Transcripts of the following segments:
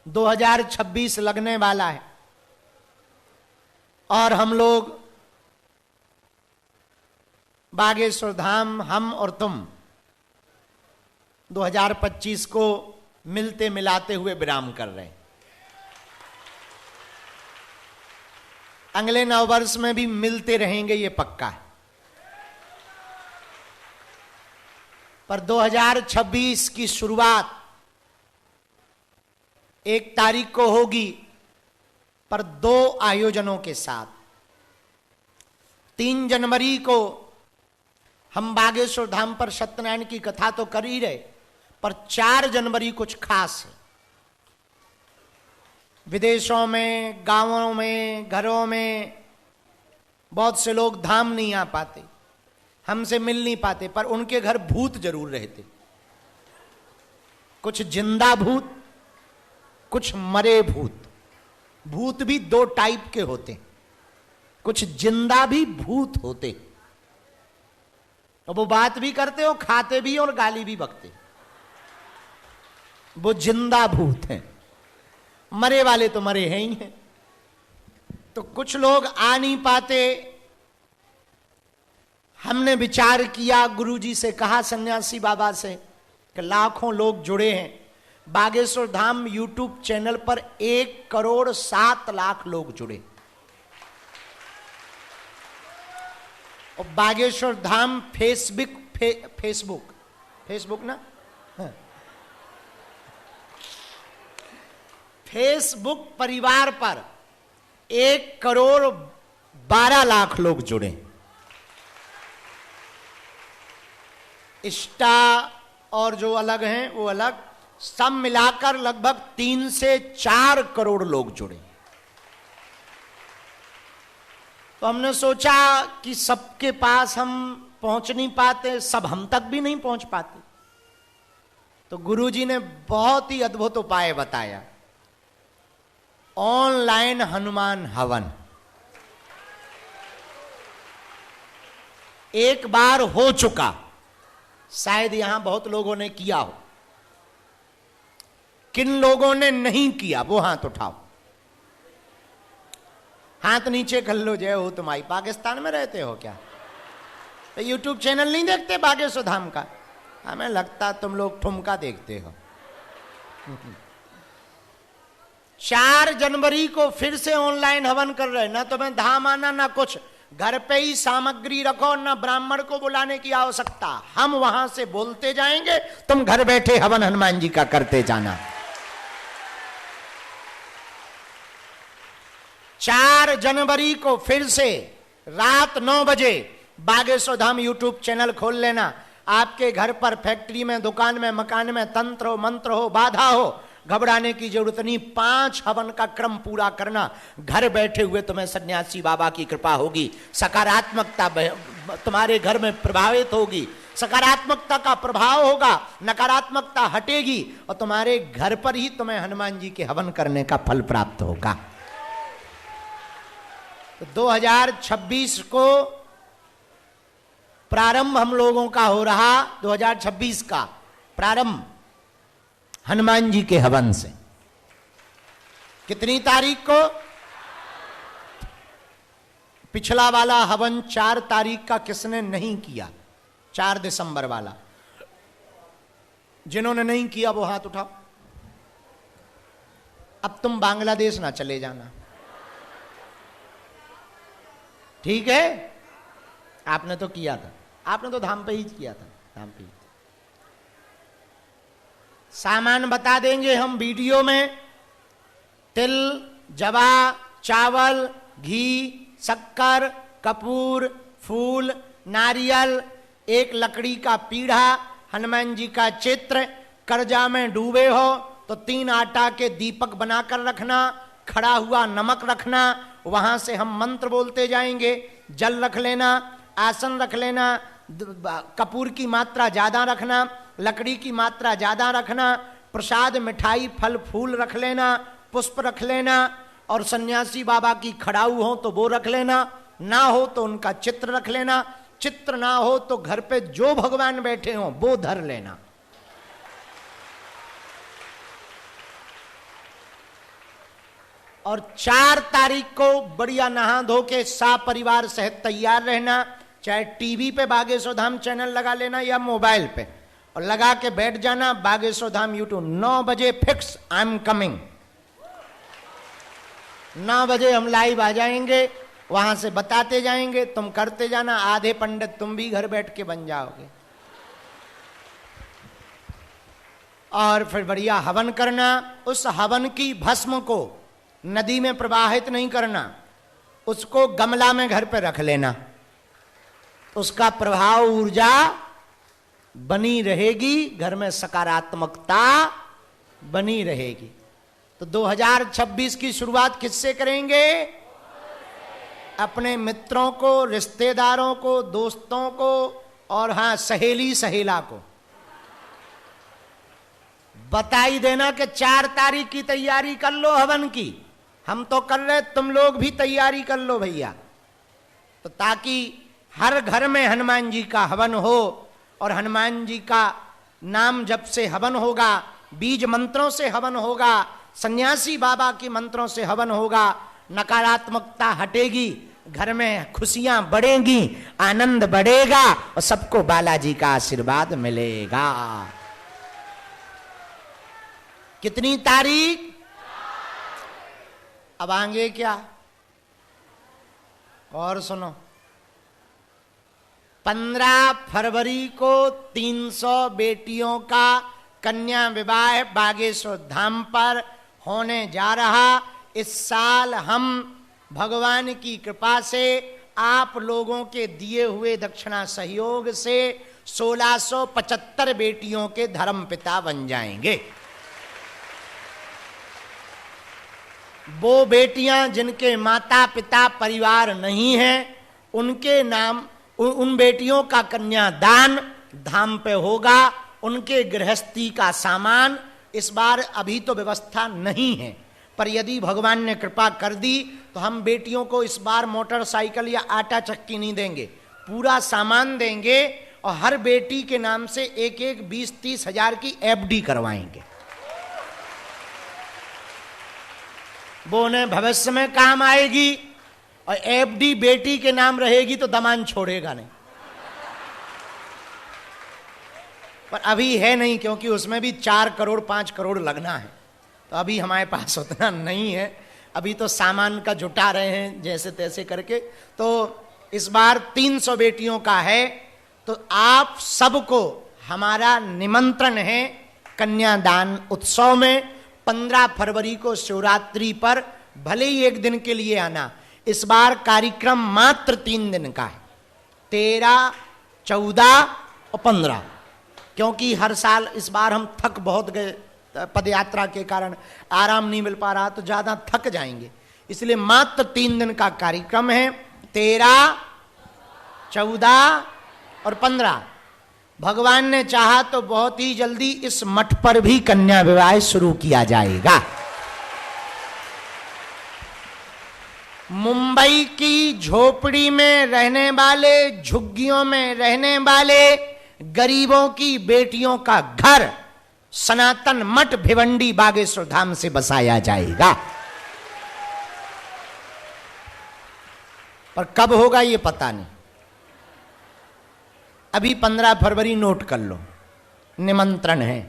2026 लगने वाला है और हम लोग बागेश्वर धाम, हम और तुम 2025 को मिलते मिलाते हुए विराम कर रहे हैं। अगले नववर्ष में भी मिलते रहेंगे, ये पक्का है। पर 2026 की शुरुआत 1 तारीख को होगी, पर 2 आयोजनों के साथ। 3 जनवरी को हम बागेश्वर धाम पर सत्यनारायण की कथा तो कर ही रहे, पर 4 जनवरी कुछ खास है। विदेशों में, गांवों में, घरों में बहुत से लोग धाम नहीं आ पाते, हमसे मिल नहीं पाते, पर उनके घर भूत जरूर रहते। कुछ जिंदा भूत, कुछ मरे भूत। भूत भी 2 टाइप के होते, कुछ जिंदा भी भूत होते, और वो बात भी करते हो, खाते भी और गाली भी बकते। वो जिंदा भूत हैं, मरे वाले तो मरे हैं ही हैं। तो कुछ लोग आ नहीं पाते। हमने विचार किया, गुरुजी से कहा, सन्यासी बाबा से, कि लाखों लोग जुड़े हैं बागेश्वर धाम यूट्यूब चैनल पर। 1,07,00,000 लोग जुड़े, और बागेश्वर धाम फेसबुक ना, हाँ। फेसबुक परिवार पर 1,12,00,000 लोग जुड़े। इंस्टा और जो अलग हैं वो अलग, सब मिलाकर लगभग 3 से 4 करोड़ लोग जुड़े। तो हमने सोचा कि सबके पास हम पहुंच नहीं पाते, सब हम तक भी नहीं पहुंच पाते। तो गुरुजी ने बहुत ही अद्भुत उपाय बताया, ऑनलाइन हनुमान हवन। एक बार हो चुका, शायद यहां बहुत लोगों ने किया हो। किन लोगों ने नहीं किया वो हाथ उठाओ, हाथ नीचे कर लो। जय हो तुम्हारी। पाकिस्तान में रहते हो क्या? तो यूट्यूब चैनल नहीं देखते बागेश्वर धाम का? हमें लगता तुम लोग ठुमका देखते हो। 4 जनवरी को फिर से ऑनलाइन हवन कर रहे हैं। ना तुम्हें धाम आना ना कुछ, घर पे ही सामग्री रखो, ना ब्राह्मण को बुलाने की आवश्यकता। हम वहां से बोलते जाएंगे, तुम घर बैठे हवन हनुमान जी का करते जाना। 4 जनवरी को फिर से रात 9 बजे बागेश्वर धाम यूट्यूब चैनल खोल लेना। आपके घर पर, फैक्ट्री में, दुकान में, मकान में तंत्र हो, मंत्र हो, बाधा हो, घबराने की जरूरत नहीं। 5 हवन का क्रम पूरा करना। घर बैठे हुए तुम्हें सन्यासी बाबा की कृपा होगी, सकारात्मकता तुम्हारे घर में प्रभावित होगी, सकारात्मकता का प्रभाव होगा, नकारात्मकता हटेगी, और तुम्हारे घर पर ही तुम्हें हनुमान जी के हवन करने का फल प्राप्त होगा। तो 2026 को प्रारंभ हम लोगों का हो रहा, 2026 का प्रारंभ हनुमान जी के हवन से। कितनी तारीख को? पिछला वाला हवन 4 तारीख का किसने नहीं किया? 4 दिसंबर वाला। जिन्होंने नहीं किया वो हाथ उठाओ। अब तुम बांग्लादेश ना चले जाना, ठीक है? आपने तो किया था, आपने तो धाम पे ही किया था, धाम पे ही। सामान बता देंगे हम वीडियो में। तिल, जवा, चावल, घी, शक्कर, कपूर, फूल, नारियल, एक लकड़ी का पीढ़ा, हनुमान जी का चित्र। कर्जा में डूबे हो तो 3 आटा के दीपक बनाकर रखना, खड़ा हुआ नमक रखना, वहां से हम मंत्र बोलते जाएंगे। जल रख लेना, आसन रख लेना, कपूर की मात्रा ज्यादा रखना, लकड़ी की मात्रा ज्यादा रखना, प्रसाद मिठाई फल फूल रख लेना, पुष्प रख लेना, और सन्यासी बाबा की खड़ाऊ हो तो वो रख लेना, ना हो तो उनका चित्र रख लेना, चित्र ना हो तो घर पे जो भगवान बैठे हो वो धर लेना। और 4 तारीख को बढ़िया नहा धो के परिवार सहित तैयार रहना। चाहे टीवी पे बागेश्वर धाम चैनल लगा लेना या मोबाइल पे, और लगा के बैठ जाना बागेश्वर धाम यूट्यूब। 9 बजे फिक्स आई एम कमिंग। 9 बजे हम लाइव आ जाएंगे, वहां से बताते जाएंगे, तुम करते जाना। आधे पंडित तुम भी घर बैठ के बन जाओगे। और फिर बढ़िया हवन करना। उस हवन की भस्म को नदी में प्रवाहित नहीं करना, उसको गमला में घर पे रख लेना। उसका प्रभाव ऊर्जा बनी रहेगी, घर में सकारात्मकता बनी रहेगी। तो 2026 की शुरुआत किससे करेंगे? अपने मित्रों को, रिश्तेदारों को, दोस्तों को, और हां सहेली सहेला को बताई देना कि 4 तारीख की तैयारी कर लो हवन की। हम तो कर रहे, तुम लोग भी तैयारी कर लो भैया। तो ताकि हर घर में हनुमान जी का हवन हो, और हनुमान जी का नाम जप से हवन होगा, बीज मंत्रों से हवन होगा, सन्यासी बाबा के मंत्रों से हवन होगा। नकारात्मकता हटेगी, घर में खुशियां बढ़ेंगी, आनंद बढ़ेगा, और सबको बालाजी का आशीर्वाद मिलेगा। कितनी तारीख? अब आगे क्या और सुनो। 15 फरवरी को 300 बेटियों का कन्या विवाह बागेश्वर धाम पर होने जा रहा। इस साल हम भगवान की कृपा से, आप लोगों के दिए हुए दक्षिणा सहयोग से 1675 बेटियों के धर्मपिता बन जाएंगे। वो बेटियां जिनके माता पिता परिवार नहीं है, उनके नाम, उन बेटियों का कन्यादान धाम पे होगा। उनके गृहस्थी का सामान इस बार अभी तो व्यवस्था नहीं है, पर यदि भगवान ने कृपा कर दी तो हम बेटियों को इस बार मोटरसाइकिल या आटा चक्की नहीं देंगे, पूरा सामान देंगे। और हर बेटी के नाम से एक 20-30 हजार की एफडी करवाएंगे। वो उन्हें भविष्य में काम आएगी। और एफडी बेटी के नाम रहेगी तो दमान छोड़ेगा नहीं। पर अभी है नहीं, क्योंकि उसमें भी 4 करोड़ 5 करोड़ लगना है। तो अभी हमारे पास उतना नहीं है, अभी तो सामान का जुटा रहे हैं जैसे तैसे करके। तो इस बार 300 बेटियों का है। तो आप सबको हमारा निमंत्रण है कन्यादान उत्सव में। 15 फरवरी को शिवरात्रि पर भले ही एक दिन के लिए आना। इस बार कार्यक्रम मात्र 3 दिन का है, 13, 14 और 15। क्योंकि हर साल इस बार हम थक बहुत गए, पदयात्रा के कारण आराम नहीं मिल पा रहा, तो ज्यादा थक जाएंगे, इसलिए मात्र 3 दिन का कार्यक्रम है, 13, 14 और 15। भगवान ने चाहा तो बहुत ही जल्दी इस मठ पर भी कन्या विवाह शुरू किया जाएगा। मुंबई की झोपड़ी में रहने वाले, झुग्गियों में रहने वाले गरीबों की बेटियों का घर सनातन मठ भिवंडी बागेश्वर धाम से बसाया जाएगा। पर कब होगा ये पता नहीं। अभी 15 फरवरी नोट कर लो, निमंत्रण है।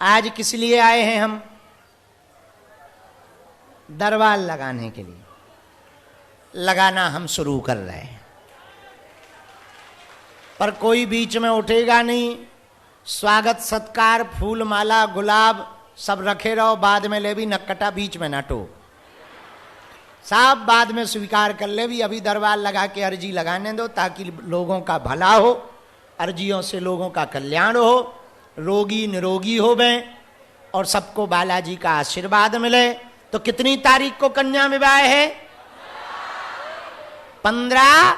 आज किस लिए आए हैं हम? दरबार लगाने के लिए। लगाना हम शुरू कर रहे हैं, पर कोई बीच में उठेगा नहीं। स्वागत सत्कार, फूल माला, गुलाब सब रखे रहो, बाद में ले भी नक्कटा बीच में ना टो, सब बाद में स्वीकार कर ले भी। अभी दरबार लगा के अर्जी लगाने दो, ताकि लोगों का भला हो, अर्जियों से लोगों का कल्याण हो, रोगी निरोगी हो गए और सबको बालाजी का आशीर्वाद मिले। तो कितनी तारीख को कन्या विवाह है? 15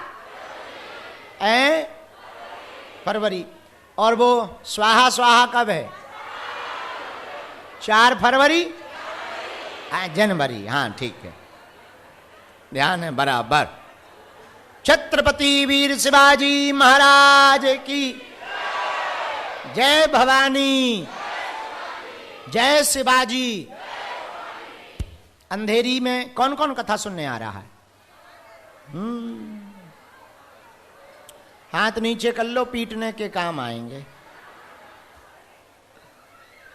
फरवरी। और वो स्वाहा स्वाहा कब है? 4 फरवरी, जनवरी। हाँ ठीक है, ध्यान है बराबर। छत्रपति वीर शिवाजी महाराज की जय। भवानी, जय शिवाजी। अंधेरी में कौन कौन कथा सुनने आ रहा है? हाथ नीचे कर लो, पीटने के काम आएंगे।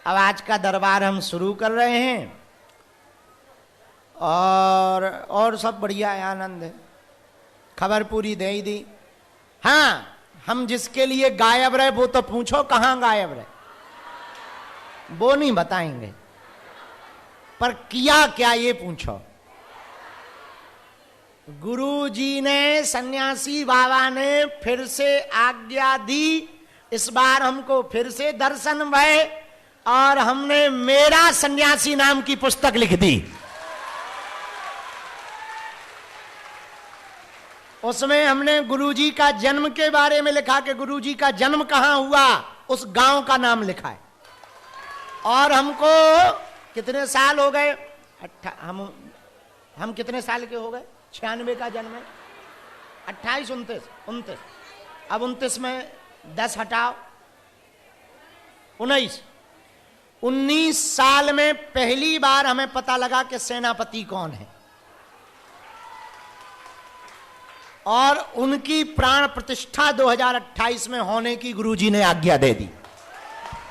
अब आज का दरबार हम शुरू कर रहे हैं और सब बढ़िया है, आनंद है, खबर पूरी दे ही दी। हाँ, हम जिसके लिए गायब रहे वो तो पूछो कहां गायब रहे, वो नहीं बताएंगे, पर किया क्या ये पूछो। गुरु जी ने, सन्यासी बाबा ने फिर से आज्ञा दी, इस बार हमको फिर से दर्शन भय, और हमने मेरा सन्यासी नाम की पुस्तक लिख दी। उसमें हमने गुरुजी का जन्म के बारे में लिखा कि गुरुजी का जन्म कहां हुआ, उस गांव का नाम लिखा है। और हमको कितने साल हो गए, हम कितने साल के हो गए? 96 का जन्म है, 28, 29, अब 29 में 10 हटाओ, 19 साल में पहली बार हमें पता लगा कि सेनापति कौन है, और उनकी प्राण प्रतिष्ठा 2028 में होने की गुरुजी ने आज्ञा दे दी।